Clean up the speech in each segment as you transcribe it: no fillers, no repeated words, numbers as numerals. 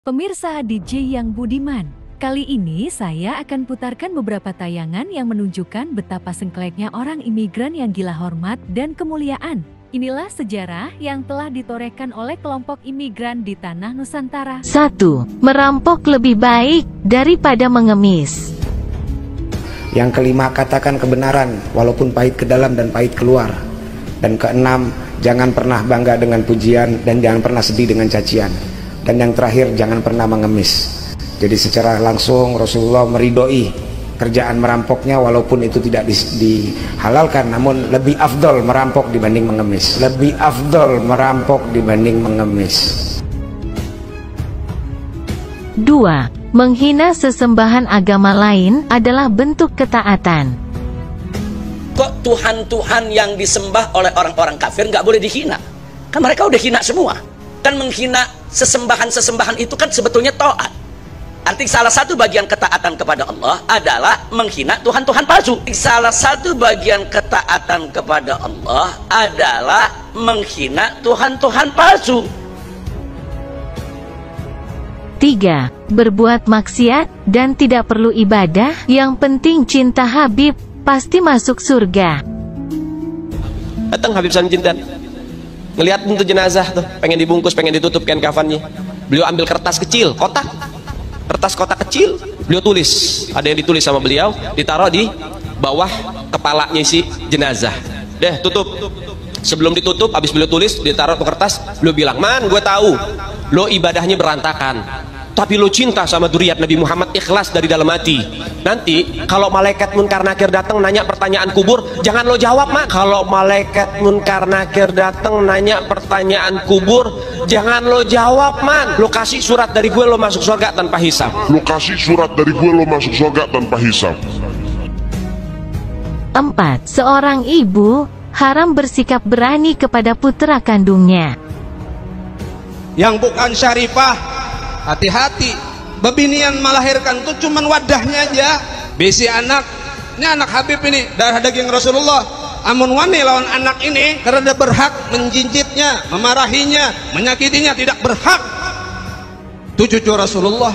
Pemirsa DJ yang budiman, kali ini saya akan putarkan beberapa tayangan yang menunjukkan betapa sengkleknya orang imigran yang gila hormat dan kemuliaan. Inilah sejarah yang telah ditorehkan oleh kelompok imigran di tanah Nusantara. 1. Merampok lebih baik daripada mengemis. Yang kelima, katakan kebenaran walaupun pahit ke dalam dan pahit keluar. Dan keenam, jangan pernah bangga dengan pujian dan jangan pernah sedih dengan cacian. Dan yang terakhir, jangan pernah mengemis. Jadi secara langsung Rasulullah meridhoi kerjaan merampoknya walaupun itu tidak dihalalkan, namun lebih afdol merampok dibanding mengemis. Lebih afdol merampok dibanding mengemis. 2. Menghina sesembahan agama lain adalah bentuk ketaatan. Kok Tuhan-Tuhan yang disembah oleh orang-orang kafir nggak boleh dihina? Kan mereka udah hina semua. Kan menghina sesembahan-sesembahan itu kan sebetulnya taat. Arti salah satu bagian ketaatan kepada Allah adalah menghina Tuhan-Tuhan palsu. Salah satu bagian ketaatan kepada Allah adalah menghina Tuhan-Tuhan palsu. 3. Berbuat maksiat dan tidak perlu ibadah, yang penting cinta Habib, pasti masuk surga. Datang Habib Samjindan, ngelihat untuk jenazah tuh, pengen dibungkus, pengen ditutup kain kafannya. Beliau ambil kertas kecil, kotak kecil, beliau tulis, ada yang ditulis sama beliau, ditaruh di bawah kepalanya si jenazah. Deh, tutup. Sebelum ditutup, habis beliau tulis, ditaruh ke kertas, beliau bilang, "Man, gue tahu lo ibadahnya berantakan, tapi lo cinta sama dzurriyyat Nabi Muhammad, ikhlas dari dalam hati. Nanti kalau malaikat munkar nakir datang nanya pertanyaan kubur, jangan lo jawab, Man. Kalau malaikat munkar nakir datang nanya pertanyaan kubur, jangan lo jawab, Man. Lo kasih surat dari gue, lo masuk surga tanpa hisab." Lo kasih surat dari gue, lo masuk surga tanpa hisab. 4. Seorang ibu haram bersikap berani kepada putra kandungnya. Yang bukan syarifah, hati-hati. Bebinian melahirkan tuh cuman wadahnya aja. Bisi anak, ini anak Habib ini, darah daging Rasulullah. Amun wani lawan anak ini karena dia berhak menjinjitnya, memarahinya, menyakitinya, tidak berhak. Itu cucu Rasulullah.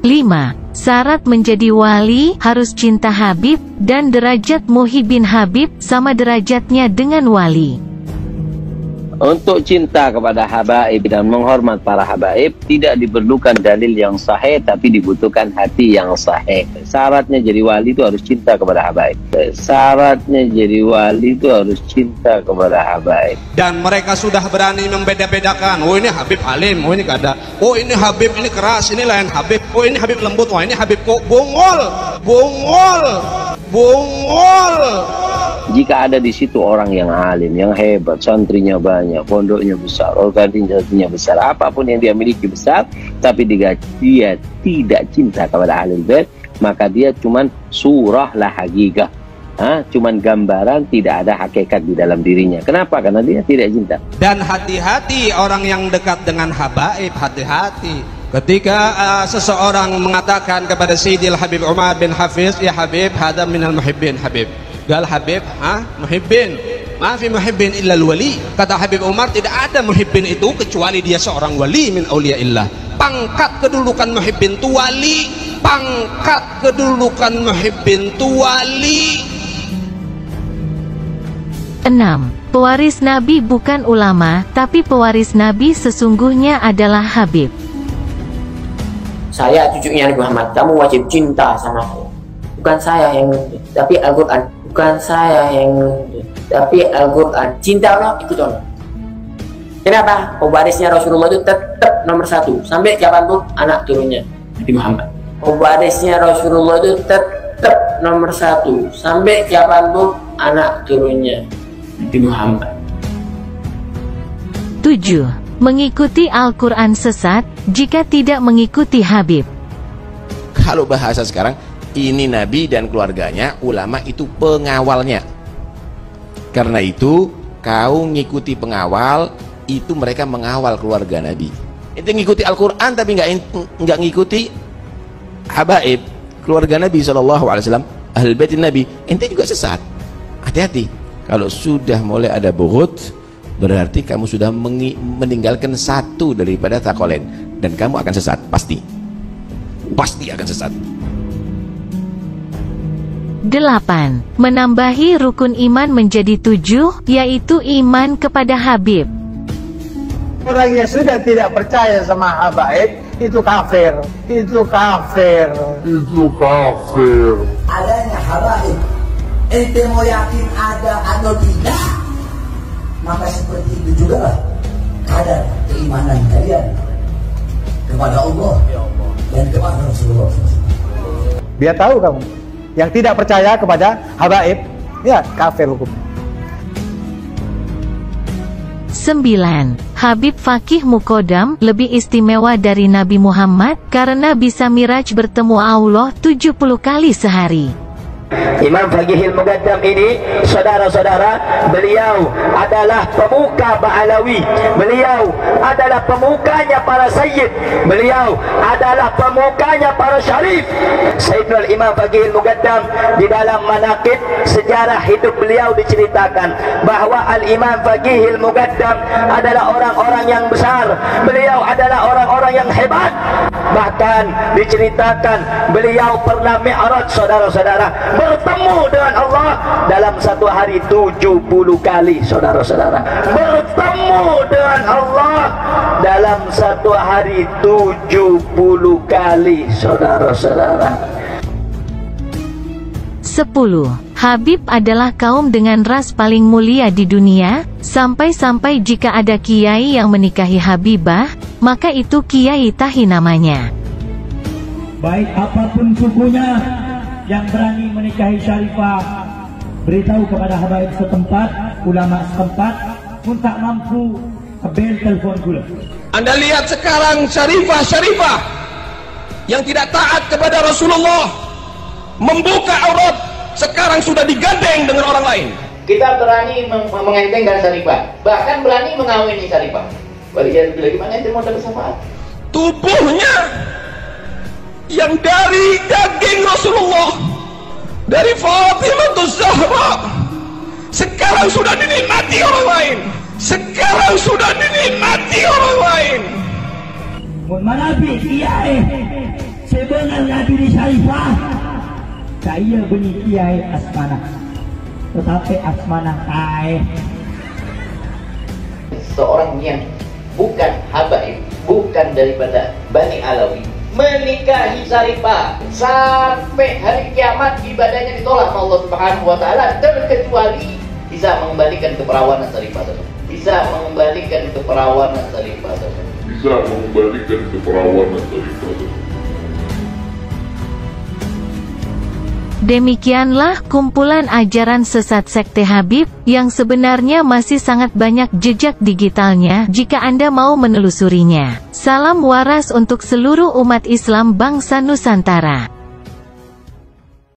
5. Syarat menjadi wali harus cinta Habib, dan derajat Muhibbin Habib sama derajatnya dengan wali. Untuk cinta kepada habaib dan menghormat para habaib tidak diperlukan dalil yang sahih, tapi dibutuhkan hati yang sahih. Syaratnya jadi wali itu harus cinta kepada habaib. Syaratnya jadi wali itu harus cinta kepada habaib. Dan mereka sudah berani membeda-bedakan. Oh, ini Habib alim, oh ini kada. Oh, ini Habib ini keras, ini lain Habib. Oh, ini Habib lembut, wah ini Habib kok bongol. Jika ada di situ orang yang alim, yang hebat, santrinya banyak, pondoknya besar, organisasinya besar, apapun yang dia miliki besar, tapi dia tidak cinta kepada Ahlul Bait, maka dia cuman surah lah hakikah, cuman gambaran, tidak ada hakikat di dalam dirinya. Kenapa? Karena dia tidak cinta. Dan hati-hati orang yang dekat dengan habaib, hati-hati. Ketika seseorang mengatakan kepada Sayyidil Habib Umar bin Hafiz, "Ya Habib, hada minal muhibbin Habib." Gal Habib, muhibbin. Maafi muhibbin illa wali. Kata Habib Umar, tidak ada muhibbin itu kecuali dia seorang wali min auliyaillah. Pangkat kedudukan muhibbin itu wali. Pangkat kedudukan muhibbin itu wali. 6. Pewaris Nabi bukan ulama, tapi pewaris Nabi sesungguhnya adalah Habib. Saya cucunya Nabi Muhammad, kamu wajib cinta sama saya. Bukan saya yang tapi Al-Quran. Bukan saya yang tapi Al-Quran. Cinta Allah, ikut Allah. Kenapa? Pewarisnya Rasulullah itu tetap nomor 1 sampai kapanpun anak turunnya Nabi Muhammad. Pewarisnya Rasulullah itu tetap nomor 1 sampai kapanpun anak turunnya Nabi Muhammad. 7. Mengikuti Al-Quran sesat jika tidak mengikuti Habib. Kalau bahasa sekarang, ini Nabi dan keluarganya, ulama itu pengawalnya. Karena itu kau ngikuti pengawal, itu mereka mengawal keluarga Nabi. Itu ngikuti Al-Quran tapi nggak ngikuti habaib, keluarga Nabi SAW, Ahlul Bait Nabi, ente juga sesat. Hati-hati. Kalau sudah mulai ada bughut, berarti kamu sudah meninggalkan satu daripada taqolain, dan kamu akan sesat, pasti akan sesat. 8. Menambahi rukun iman menjadi 7, yaitu iman kepada Habib. Orang yang sudah tidak percaya sama habaib itu kafir, Adanya habaib, ente mau yakin ada atau tidak, maka seperti itu juga lah kadar keimanan kalian kepada Allah dan kepada Rasulullah. Biar tahu kamu, yang tidak percaya kepada habaib, ya kafir hukumnya. 9. Habib Fakih Mukodam lebih istimewa dari Nabi Muhammad karena bisa miraj bertemu Allah 70 kali sehari. Imam Fakihil Muqaddam ini, saudara-saudara, beliau adalah pemuka Ba'alawi, beliau adalah pemukanya para sayyid, beliau adalah pemukanya para syarif. Sayyidul Imam Fakihil Muqaddam, di dalam manaqib sejarah hidup beliau diceritakan bahwa Al-Imam Fakihil Muqaddam adalah orang-orang yang besar, beliau adalah orang-orang yang hebat. Bahkan diceritakan beliau pernah mi'raj, saudara-saudara, bertemu dengan Allah dalam satu hari 70 kali, saudara-saudara. Bertemu dengan Allah dalam satu hari 70 kali, saudara-saudara. 10. Habib adalah kaum dengan ras paling mulia di dunia, sampai-sampai jika ada kiai yang menikahi Habibah, maka itu kiai tahi namanya. Baik apapun sukunya, yang berani menikahi Syarifah, beritahu kepada habaib setempat, ulama setempat, pun tak mampu, bel telefon pula. Anda lihat sekarang Syarifah yang tidak taat kepada Rasulullah, membuka aurat, sekarang sudah digandeng dengan orang lain. Kita berani mengentengkan Syarifah, bahkan berani mengawini Syarifah. Bagaimana itu mau dapat syafaat? Tubuhnya yang dari daging Rasulullah, dari Fatimah Zahra, sekarang sudah dinikmati orang lain. Menabi kiai sebenarnya Nabi di Syarifah, saya beni kiai Asmanah, tetapi Asmanah seorang yang bukan habaib, bukan daripada Bani Alawi, menikahi Syarifah sampai hari kiamat, ibadahnya ditolak oleh Allah Subhanahu wa taala, terkecuali bisa mengembalikan keperawanan Syarifah tersebut. Demikianlah kumpulan ajaran sesat sekte Habib, yang sebenarnya masih sangat banyak jejak digitalnya jika Anda mau menelusurinya. Salam waras untuk seluruh umat Islam bangsa Nusantara.